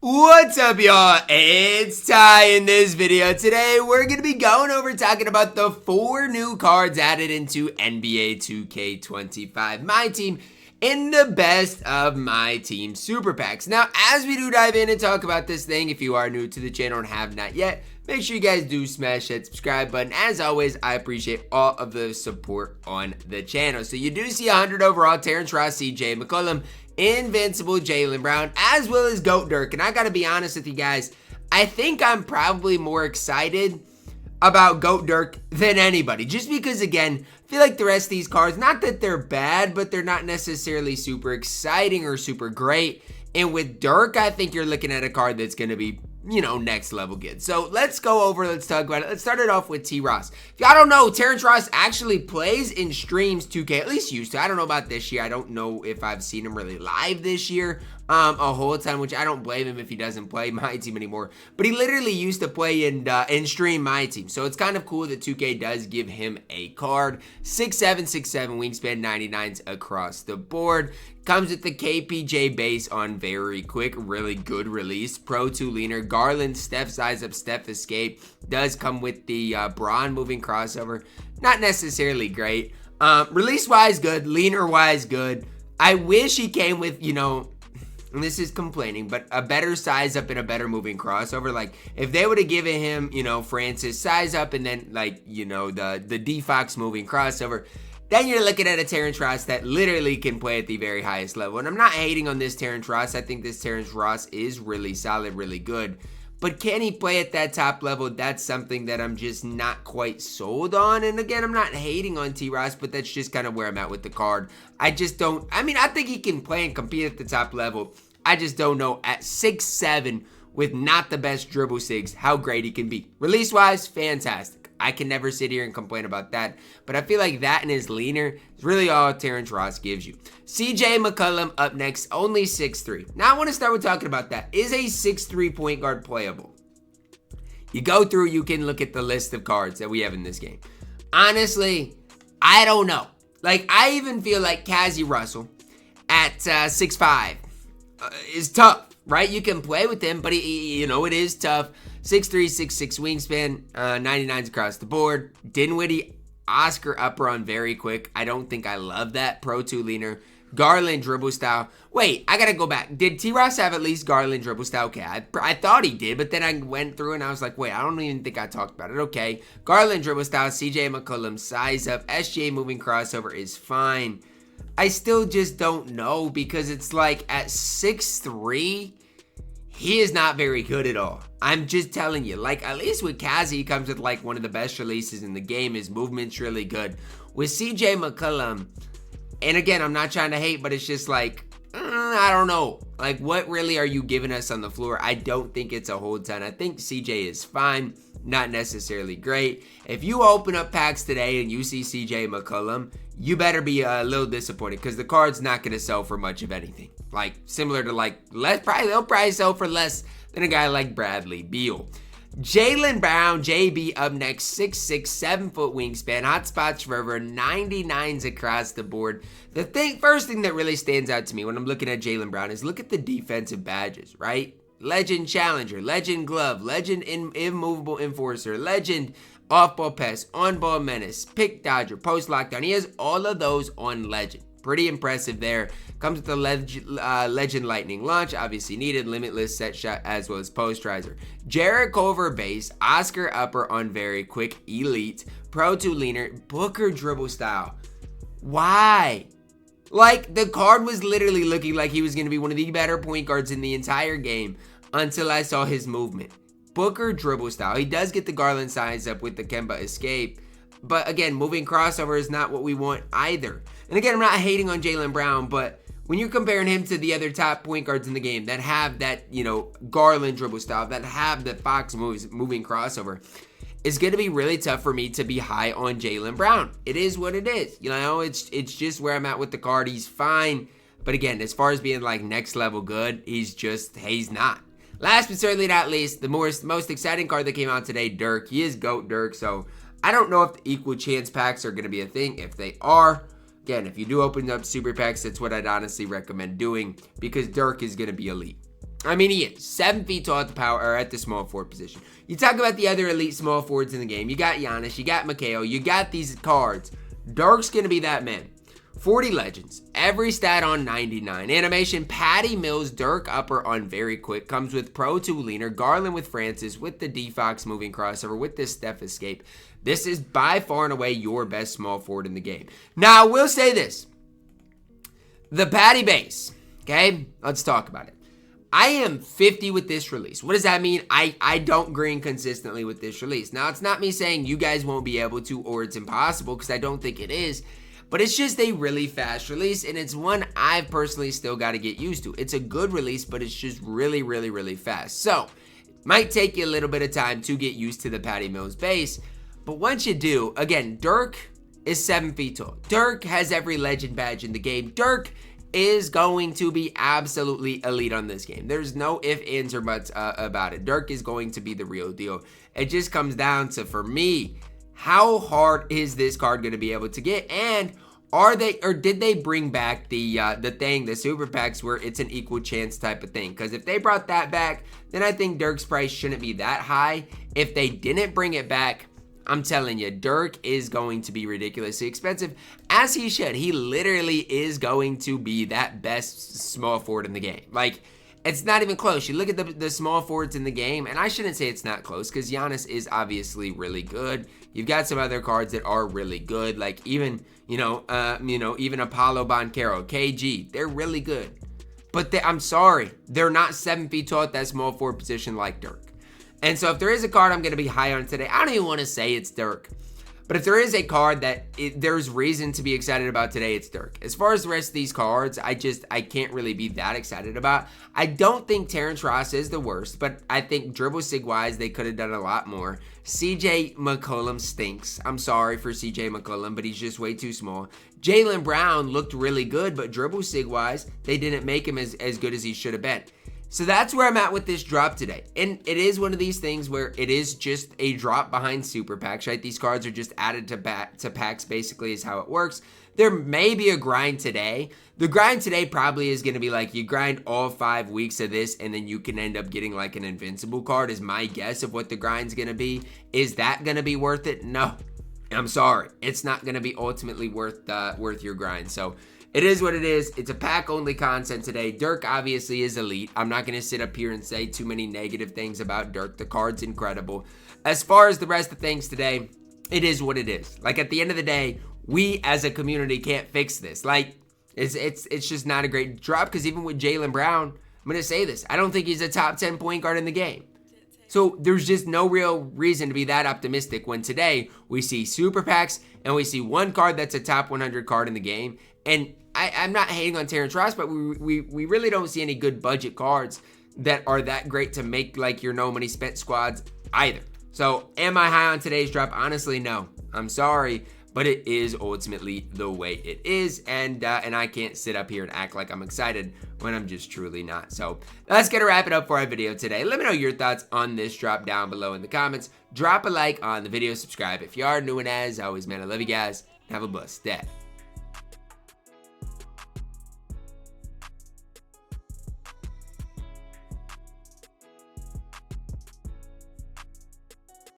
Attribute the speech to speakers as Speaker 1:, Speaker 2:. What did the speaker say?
Speaker 1: What's up, y'all? It's Ty. In this video today, we're going to be going over talking about the 4 new cards added into NBA 2K25 MyTeam in the best of MyTeam Super Packs. Now, as we do dive in and talk about this thing, if you are new to the channel and have not yet, make sure you guys do smash that subscribe button. As always, I appreciate all of the support on the channel. So you do see 100 overall, Terrence Ross, CJ McCullum, Invincible Jaylen Brown, as well as GOAT Dirk. And I gotta be honest with you guys, I think I'm probably more excited about GOAT Dirk than anybody. Just because, again, I feel like the rest of these cards, not that they're bad, but they're not necessarily super exciting or super great. And with Dirk, I think you're looking at a card that's gonna be, you know, next level good. So let's go over, let's talk about it. Let's start it off with T. Ross. If y'all don't know, Terrence Ross actually plays and streams 2K, at least used to. I don't know about this year. I don't know if I've seen him really live this year a whole time, which I don't blame him if he doesn't play MyTeam anymore. But he literally used to play and stream MyTeam. So it's kind of cool that 2K does give him a card. 6'7", 6'7", wingspan, 99s across the board. Comes with the KPJ base on very quick, really good release. Pro 2 leaner, Garland, step size up, step escape. Does come with the Braun moving crossover. Not necessarily great. Release wise, good. Leaner wise, good. I wish he came with, you know, and this is complaining, but a better size up and a better moving crossover. Like, if they would have given him, you know, Francis size up and then, like, you know, the D-Fox moving crossover, then you're looking at a Terrence Ross that literally can play at the very highest level. And I'm not hating on this Terrence Ross. I think this Terrence Ross is really solid, really good. But can he play at that top level? That's something that I'm just not quite sold on. And again, I'm not hating on T. Ross, but that's just kind of where I'm at with the card. I just don't, I mean, I think he can play and compete at the top level. I just don't know at 6'7", with not the best dribble sigs, how great he can be. Release-wise, fantastic. I can never sit here and complain about that. But I feel like that and his leaner is really all Terrence Ross gives you. CJ McCullum up next, only 6'3". Now I want to start with talking about that. Is a 6'3" point guard playable? You go through, you can look at the list of cards that we have in this game. Honestly, I don't know. Like, I even feel like Cassie Russell at 6'5" is tough, right? You can play with him, but he, you know, it is tough. 6'3", 6'6" wingspan, 99s across the board. Dinwiddie, Oscar upper on very quick. I don't think I love that. Pro 2 leaner. Garland dribble style. Wait, I gotta go back. Did T-Ross have at least Garland dribble style? Okay, I thought he did, but then I went through and I was like, wait, I don't even think I talked about it. Okay, Garland dribble style, CJ McCullum, size up, SGA moving crossover is fine. I still just don't know because it's like at 6'3", he is not very good at all. I'm just telling you, like, at least with Cassie, he comes with like one of the best releases in the game. His movement's really good. With CJ McCullum, and again, I'm not trying to hate, but it's just like, I don't know. Like, what really are you giving us on the floor? I don't think it's a whole ton. I think CJ is fine, not necessarily great. If you open up packs today and you see CJ McCullum, you better be a little disappointed because the card's not going to sell for much of anything. Like, similar to like, they'll probably sell for less than a guy like Bradley Beal. Jaylen Brown, JB up next, 6'6", 7-foot wingspan, hot spots forever, 99s across the board. The first thing that really stands out to me when I'm looking at Jaylen Brown is look at the defensive badges, right? Legend Challenger, Legend Glove, Legend Immovable Enforcer, Legend Off-Ball Pass, On-Ball Menace, Pick Dodger, Post Lockdown. He has all of those on Legend. Pretty impressive there. Comes with the Legend Lightning Launch, obviously needed, Limitless Set Shot, as well as Posterizer. Jarrett Culver base, Oscar upper on very quick, Elite, Pro 2 leaner, Booker dribble style. Why? Like, the card was literally looking like he was going to be one of the better point guards in the entire game until I saw his movement. Booker dribble style. He does get the Garland size up with the Kemba escape. But again, moving crossover is not what we want either. And again, I'm not hating on Jaylen Brown, but when you're comparing him to the other top point guards in the game that have that, you know, Garland dribble style, that have the Fox moving crossover, it's going to be really tough for me to be high on Jaylen Brown. It is what it is. You know, it's just where I'm at with the card. He's fine. But again, as far as being like next level good, he's not. Last but certainly not least, the most exciting card that came out today, Dirk. He is GOAT Dirk, so I don't know if the equal chance packs are going to be a thing. If they are, again, if you do open up super packs, that's what I'd honestly recommend doing because Dirk is going to be elite. I mean, he is 7 feet tall at the power or at the small forward position. You talk about the other elite small forwards in the game. You got Giannis, you got McHale, you got these cards. Dirk's gonna be that man. 40 legends, every stat on 99. Animation, Patty Mills, Dirk upper on very quick. Comes with Pro 2 leaner, Garland with Francis, with the D-Fox moving crossover, with this Steph escape. This is by far and away your best small forward in the game. Now, I will say this. The Patty base, okay? Let's talk about it. I am 50 with this release. What does that mean? I don't green consistently with this release. Now, it's not me saying you guys won't be able to or it's impossible, because I don't think it is. But it's just a really fast release, and it's one I've personally still got to get used to. It's a good release, but it's just really, really, really fast. So, it might take you a little bit of time to get used to the Patty Mills base. But once you do, again, Dirk is 7 feet tall. Dirk has every legend badge in the game. Dirk is going to be absolutely elite on this game. There's no ifs, ands, or buts about it. Dirk is going to be the real deal. It just comes down to, for me, how hard is this card going to be able to get? And did they bring back the super packs where it's an equal chance type of thing? Because if they brought that back, then I think Dirk's price shouldn't be that high. If they didn't bring it back, I'm telling you, Dirk is going to be ridiculously expensive, as he should. He literally is going to be that best small forward in the game. Like, it's not even close. You look at the small forwards in the game, and I shouldn't say it's not close, because Giannis is obviously really good. You've got some other cards that are really good, like even, even Apollo Banchero, KG. They're really good. But I'm sorry, they're not 7 feet tall at that small forward position like Dirk. And so if there is a card I'm going to be high on today, I don't even want to say it's Dirk. But if there is a card that there's reason to be excited about today, it's Dirk. As far as the rest of these cards, I can't really be that excited about. I don't think Terrence Ross is the worst, but I think dribble sig-wise, they could have done a lot more. CJ McCullum stinks. I'm sorry for CJ McCullum, but he's just way too small. Jaylen Brown looked really good, but dribble sig-wise, they didn't make him as good as he should have been. So that's where I'm at with this drop today. And it is one of these things where it is just a drop behind super packs, right? These cards are just added to packs, basically, is how it works. There may be a grind today. The grind today probably is going to be like you grind all 5 weeks of this, and then you can end up getting like an invincible card, is my guess of what the grind's going to be. Is that going to be worth it? No. I'm sorry. It's not going to be ultimately worth your grind. So it is what it is. It's a pack-only content today. Dirk obviously is elite. I'm not going to sit up here and say too many negative things about Dirk. The card's incredible. As far as the rest of things today, it is what it is. Like, at the end of the day, we as a community can't fix this. Like, it's just not a great drop, because even with Jaylen Brown, I'm going to say this, I don't think he's a top 10 point guard in the game. So there's just no real reason to be that optimistic when today we see super packs and we see one card that's a top 100 card in the game. And I'm not hating on Terrence Ross, but we really don't see any good budget cards that are that great to make like your no money spent squads either. So am I high on today's drop? Honestly, no. I'm sorry, but it is ultimately the way it is, and I can't sit up here and act like I'm excited when I'm just truly not. So that's gonna wrap it up for our video today. Let me know your thoughts on this drop down below in the comments. Drop a like on the video, subscribe if you are new, and as always, man, I love you guys. Have a blessed day.